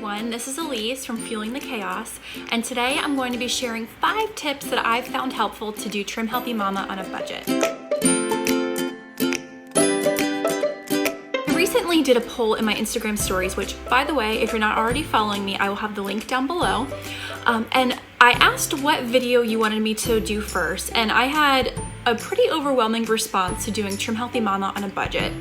everyone, this is Elise from Fueling the Chaos, and today I'm going to be sharing 5 tips that I've found helpful to do Trim Healthy Mama on a budget. I recently did a poll in my Instagram stories, which, by the way, if you're not already following me, I will have the link down below, and I asked what video you wanted me to do first, and I had a pretty overwhelming response to doing Trim Healthy Mama on a budget.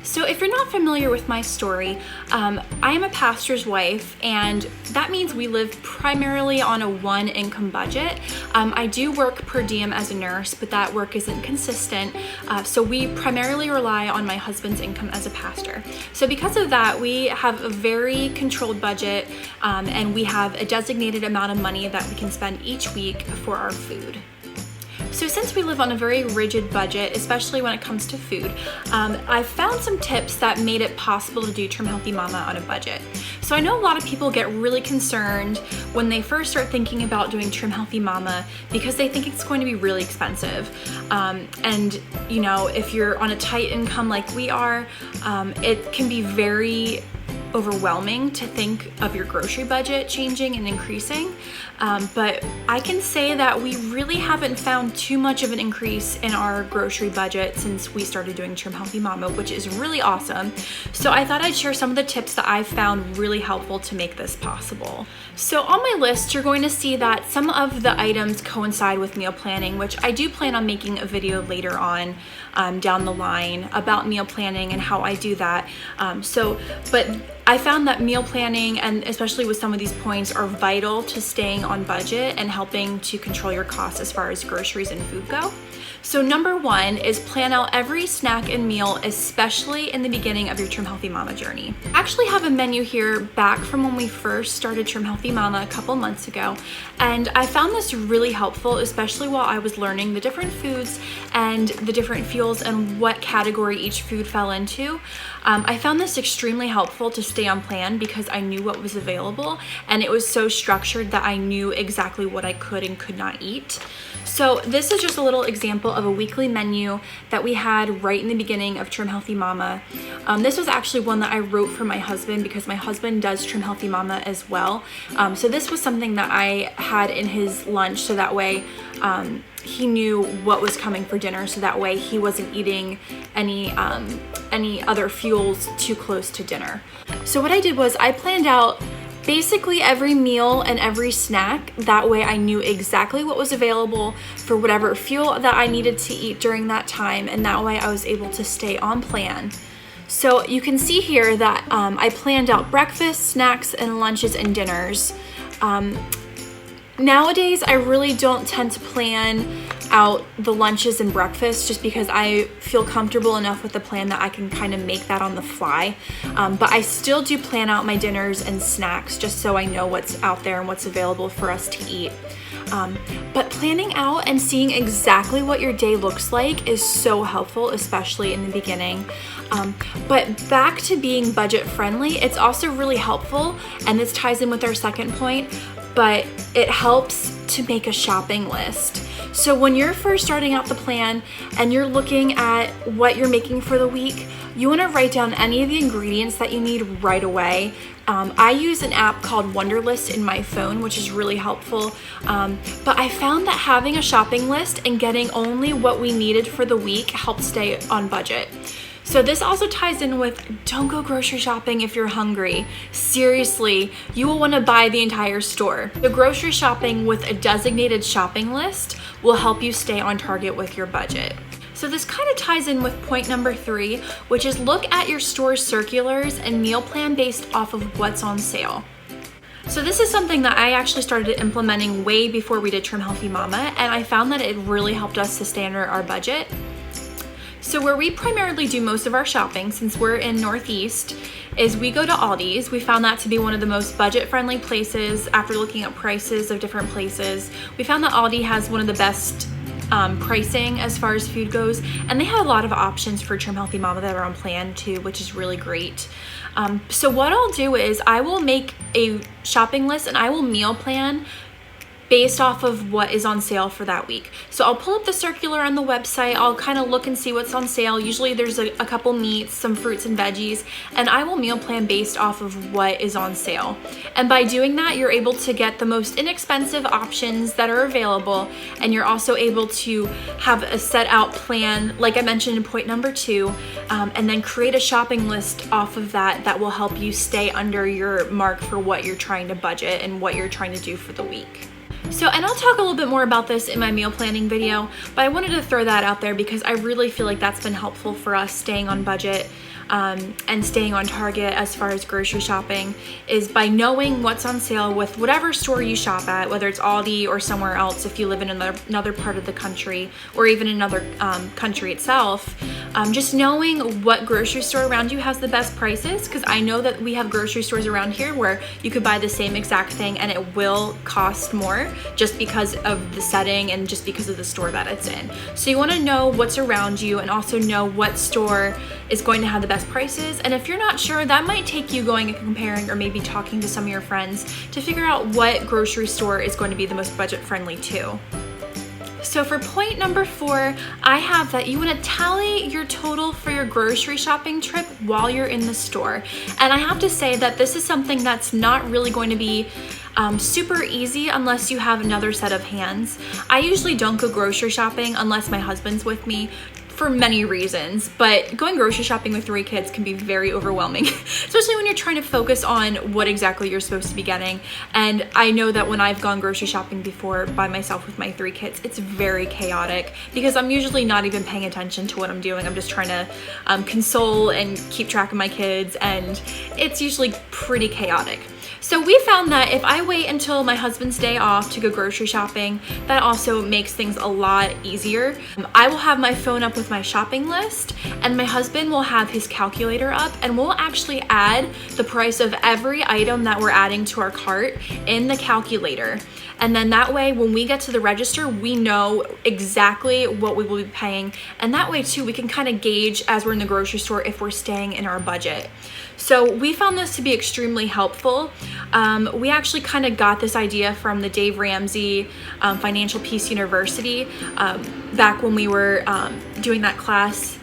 So if you're not familiar with my story, I am a pastor's wife, and that means we live primarily on a 1-income budget. I do work per diem as a nurse, but that work isn't consistent, so we primarily rely on my husband's income as a pastor. So because of that, we have a very controlled budget, and we have a designated amount of money that we can spend each week for our food. So since we live on a very rigid budget, especially when it comes to food, I found some tips that made it possible to do Trim Healthy Mama on a budget. So I know a lot of people get really concerned when they first start thinking about doing Trim Healthy Mama because they think it's going to be really expensive. And you know, if you're on a tight income like we are, it can be very overwhelming to think of your grocery budget changing and increasing, but I can say that we really haven't found too much of an increase in our grocery budget since we started doing Trim Healthy Mama, which is really awesome. So I thought I'd share some of the tips that I've found really helpful to make this possible. So on my list, you're going to see that some of the items coincide with meal planning, which I do plan on making a video later on down the line about meal planning and how I do that. But I found that meal planning, and especially with some of these points, are vital to staying on budget and helping to control your costs as far as groceries and food go. So number 1 is plan out every snack and meal, especially in the beginning of your Trim Healthy Mama journey. I actually have a menu here back from when we first started Trim Healthy Mama a couple months ago, and I found this really helpful, especially while I was learning the different foods and the different fuels and what category each food fell into. I found this extremely helpful to stay on plan because I knew what was available, and it was so structured that I knew exactly what I could and could not eat. So this is just a little example of a weekly menu that we had right in the beginning of Trim Healthy Mama. This was actually one that I wrote for my husband because my husband does Trim Healthy Mama as well. So this was something that I had in his lunch, so that way he knew what was coming for dinner, so that way he wasn't eating any other fuels too close to dinner. So what I did was I planned out basically every meal and every snack. That way I knew exactly what was available for whatever fuel that I needed to eat during that time, and that way I was able to stay on plan. So you can see here that I planned out breakfast, snacks, and lunches and dinners. Nowadays, I really don't tend to plan out the lunches and breakfast just because I feel comfortable enough with the plan that I can kind of make that on the fly. But I still do plan out my dinners and snacks just so I know what's out there and what's available for us to eat. But planning out and seeing exactly what your day looks like is so helpful, especially in the beginning. But back to being budget friendly, it's also really helpful, and this ties in with our second point, but it helps to make a shopping list. So when you're first starting out the plan and you're looking at what you're making for the week, you want to write down any of the ingredients that you need right away. I use an app called Wonderlist in my phone, which is really helpful. But I found that having a shopping list and getting only what we needed for the week helps stay on budget. So this also ties in with don't go grocery shopping if you're hungry. Seriously, you will want to buy the entire store. The grocery shopping with a designated shopping list will help you stay on target with your budget. So this kind of ties in with point number 3, which is look at your store circulars and meal plan based off of what's on sale. So this is something that I actually started implementing way before we did Trim Healthy Mama, and I found that it really helped us to stay under our budget. So where we primarily do most of our shopping, since we're in Northeast, is we go to Aldi's. We found that to be one of the most budget-friendly places after looking at prices of different places. We found that Aldi has one of the best pricing as far as food goes, and they have a lot of options for Trim Healthy Mama that are on plan too, which is really great. So what I'll do is I will make a shopping list and I will meal plan based off of what is on sale for that week. So I'll pull up the circular on the website, I'll kind of look and see what's on sale. Usually there's a couple meats, some fruits and veggies, and I will meal plan based off of what is on sale. And by doing that, you're able to get the most inexpensive options that are available, and you're also able to have a set out plan, like I mentioned in point number 2, and then create a shopping list off of that will help you stay under your mark for what you're trying to budget and what you're trying to do for the week. So, and I'll talk a little bit more about this in my meal planning video, but I wanted to throw that out there because I really feel like that's been helpful for us staying on budget and staying on target as far as grocery shopping, is by knowing what's on sale with whatever store you shop at, whether it's Aldi or somewhere else if you live in another part of the country, or even another country itself. Just knowing what grocery store around you has the best prices, because I know that we have grocery stores around here where you could buy the same exact thing and it will cost more just because of the setting and just because of the store that it's in. So you want to know what's around you and also know what store is going to have the best prices. And if you're not sure, that might take you going and comparing, or maybe talking to some of your friends to figure out what grocery store is going to be the most budget friendly too. So for point number 4, I have that you want to tally your total for your grocery shopping trip while you're in the store. And I have to say that this is something that's not really going to be super easy unless you have another set of hands. I usually don't go grocery shopping unless my husband's with me, for many reasons, but going grocery shopping with 3 kids can be very overwhelming, especially when you're trying to focus on what exactly you're supposed to be getting. And I know that when I've gone grocery shopping before by myself with my 3 kids, it's very chaotic because I'm usually not even paying attention to what I'm doing. I'm just trying to console and keep track of my kids, and it's usually pretty chaotic. So we found that if I wait until my husband's day off to go grocery shopping, that also makes things a lot easier. I will have my phone up with my shopping list, and my husband will have his calculator up, and we'll actually add the price of every item that we're adding to our cart in the calculator. And then that way, when we get to the register, we know exactly what we will be paying. And that way too, we can kind of gauge as we're in the grocery store if we're staying in our budget. So we found this to be extremely helpful. We actually kind of got this idea from the Dave Ramsey Financial Peace University back when we were doing that class.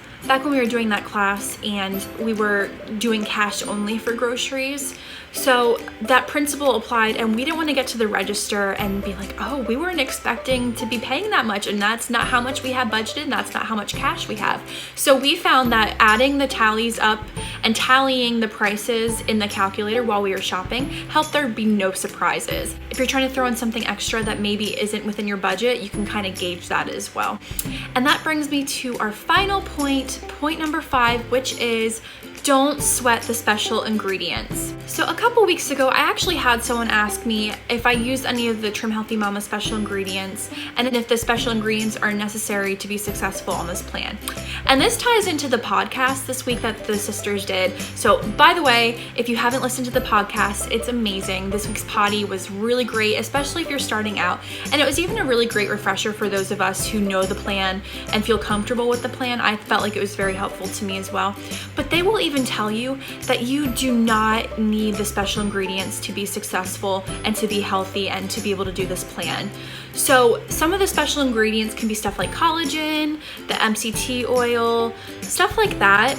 And we were doing cash only for groceries. So that principle applied, and we didn't want to get to the register and be like, oh, we weren't expecting to be paying that much, and that's not how much we have budgeted, and that's not how much cash we have. So we found that adding the tallies up and tallying the prices in the calculator while we were shopping helped there be no surprises. If you're trying to throw in something extra that maybe isn't within your budget, you can kind of gauge that as well. And that brings me to our final point, point number 5, which is don't sweat the special ingredients. So a couple weeks ago, I actually had someone ask me if I used any of the Trim Healthy Mama special ingredients, and if the special ingredients are necessary to be successful on this plan. And this ties into the podcast this week that the sisters did. So by the way, if you haven't listened to the podcast, it's amazing. This week's potty was really great, especially if you're starting out. And it was even a really great refresher for those of us who know the plan and feel comfortable with the plan. I felt like it was very helpful to me as well. But they will even tell you that you do not need the special ingredients to be successful and to be healthy and to be able to do this plan. So some of the special ingredients can be stuff like collagen, the MCT oil, stuff like that.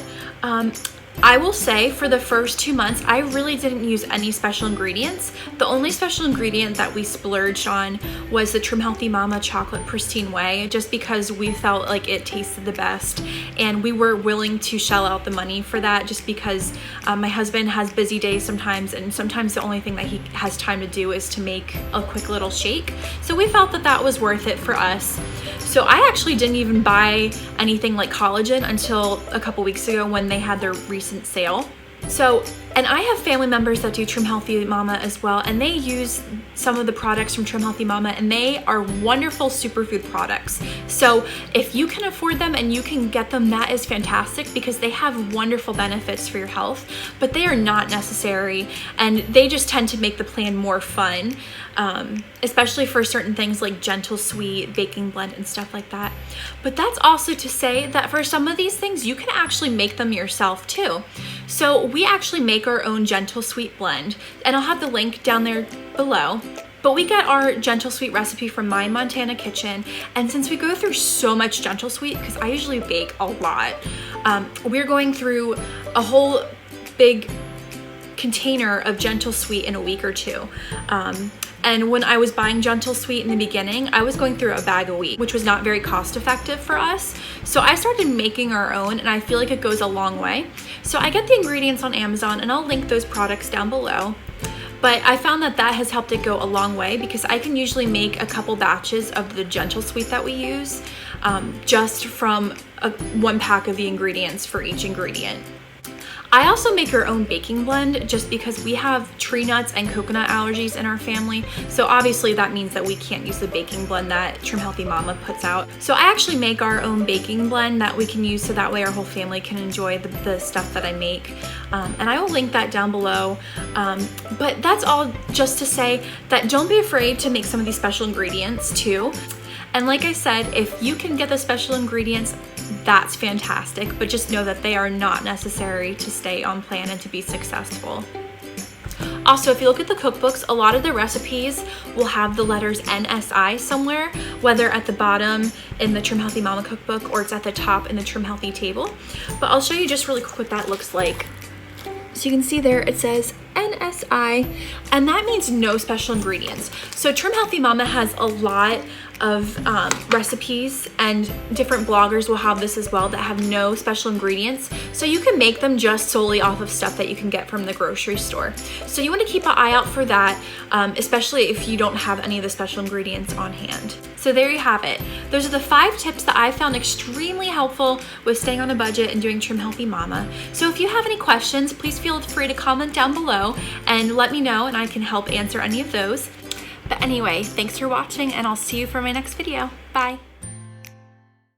I will say for the first 2 months, I really didn't use any special ingredients. The only special ingredient that we splurged on was the Trim Healthy Mama Chocolate Pristine Whey, just because we felt like it tasted the best. And we were willing to shell out the money for that just because my husband has busy days sometimes, and sometimes the only thing that he has time to do is to make a quick little shake. So we felt that that was worth it for us. So I actually didn't even buy anything like collagen until a couple weeks ago when they had their recent sale. So, and I have family members that do Trim Healthy Mama as well, and they use some of the products from Trim Healthy Mama, and they are wonderful superfood products. So if you can afford them and you can get them, that is fantastic because they have wonderful benefits for your health, but they are not necessary, and they just tend to make the plan more fun, especially for certain things like Gentle Sweet, baking blend, and stuff like that. But that's also to say that for some of these things, you can actually make them yourself too. So we actually make our own Gentle Sweet blend, and I'll have the link down there below. But we get our Gentle Sweet recipe from My Montana Kitchen, and since we go through so much Gentle Sweet, because I usually bake a lot, we're going through a whole big container of Gentle Sweet in a week or two. And when I was buying Gentle Sweet in the beginning, I was going through a bag a week, which was not very cost effective for us. So I started making our own, and I feel like it goes a long way. So I get the ingredients on Amazon, and I'll link those products down below. But I found that that has helped it go a long way, because I can usually make a couple batches of the Gentle Sweet that we use just from one pack of the ingredients for each ingredient. I also make our own baking blend just because we have tree nuts and coconut allergies in our family. So obviously that means that we can't use the baking blend that Trim Healthy Mama puts out. So I actually make our own baking blend that we can use so that way our whole family can enjoy the stuff that I make. And I will link that down below. But that's all just to say that don't be afraid to make some of these special ingredients too. And like I said, if you can get the special ingredients, that's fantastic, but just know that they are not necessary to stay on plan and to be successful. Also, if you look at the cookbooks, a lot of the recipes will have the letters NSI somewhere, whether at the bottom in the Trim Healthy Mama cookbook or it's at the top in the Trim Healthy table. But I'll show you just really quick what that looks like. So you can see there it says NSI, and that means no special ingredients. So Trim Healthy Mama has a lot of recipes, and different bloggers will have this as well that have no special ingredients. So you can make them just solely off of stuff that you can get from the grocery store. So you want to keep an eye out for that, especially if you don't have any of the special ingredients on hand. So there you have it. Those are the 5 tips that I found extremely helpful with staying on a budget and doing Trim Healthy Mama. So if you have any questions, please feel free to comment down below and let me know, and I can help answer any of those. But anyway, thanks for watching, and I'll see you for my next video. Bye.